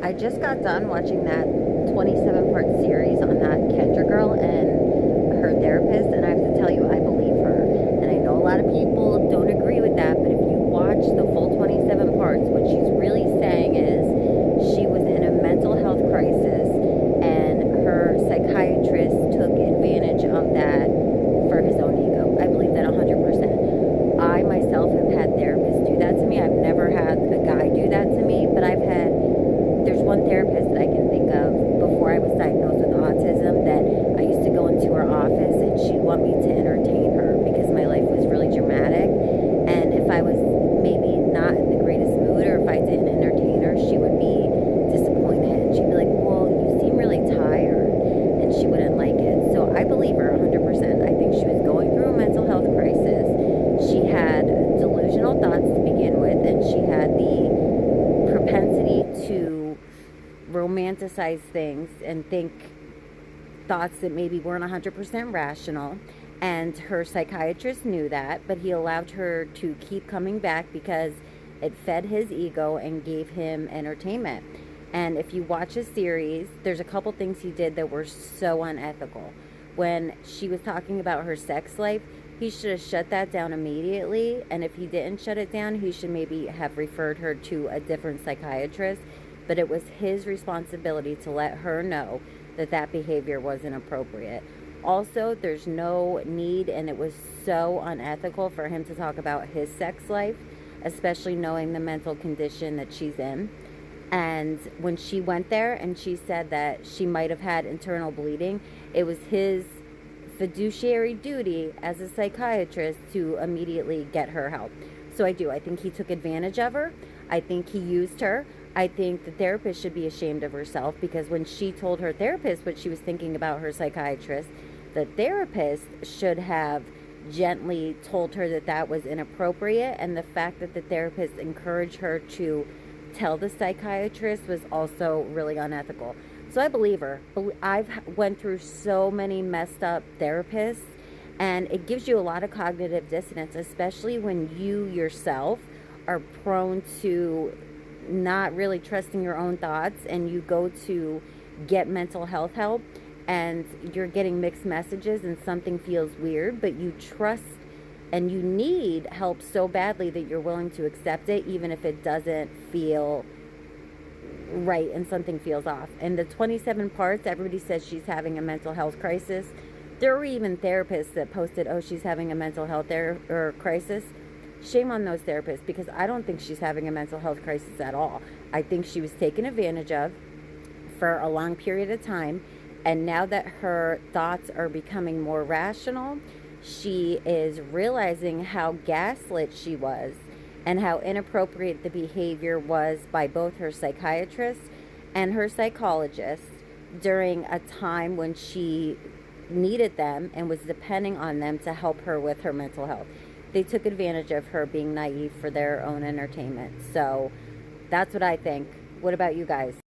I just got done watching that 27-part series on that Kendra girl and her therapist, and I have to tell you, I believe her. And I know a lot of people don't agree with that, but if you watch the full 27 parts, what she's really saying is she was in a mental health crisis, and her psychiatrist took advantage of that for his own ego. I believe that 100%. I myself have had therapists do that to me. I've never had a guy do that to me, but there's one therapist that I can think of before I was diagnosed with autism that I used to go into her office and she'd want me to entertain her because my life was really dramatic. And if I was maybe not in the greatest mood or if I didn't entertain her, she would be disappointed. And she'd be like, well, you seem really tired. And she wouldn't like it. So I believe her 100%. I think she was going through a mental health crisis. She had delusional thoughts to begin with, and she had the propensity to romanticize things and think thoughts that maybe weren't 100% rational. And her psychiatrist knew that, but he allowed her to keep coming back because it fed his ego and gave him entertainment. And if you watch a series, there's a couple things he did that were so unethical. When she was talking about her sex life, he should have shut that down immediately. And if he didn't shut it down, he should maybe have referred her to a different psychiatrist. But it was his responsibility to let her know that that behavior was inappropriate. Also, there's no need, and it was so unethical for him to talk about his sex life, especially knowing the mental condition that she's in. And when she went there and she said that she might have had internal bleeding, it was his fiduciary duty as a psychiatrist to immediately get her help. So I think he took advantage of her. I think he used her. I think the therapist should be ashamed of herself because when she told her therapist what she was thinking about her psychiatrist, the therapist should have gently told her that that was inappropriate. And the fact that the therapist encouraged her to tell the psychiatrist was also really unethical. So I believe her. I've went through so many messed up therapists, and it gives you a lot of cognitive dissonance, especially when you yourself are prone to not really trusting your own thoughts, and you go to get mental health help and you're getting mixed messages and something feels weird, but you trust and you need help so badly that you're willing to accept it even if it doesn't feel right and something feels off. And the 27 parts, everybody says she's having a mental health crisis. There were even therapists that posted, oh, she's having a mental health crisis. Shame on those therapists, because I don't think she's having a mental health crisis at all. I think she was taken advantage of for a long period of time, and now that her thoughts are becoming more rational, she is realizing how gaslit she was and how inappropriate the behavior was by both her psychiatrist and her psychologist during a time when she needed them and was depending on them to help her with her mental health. They took advantage of her being naive for their own entertainment. So that's what I think. What about you guys?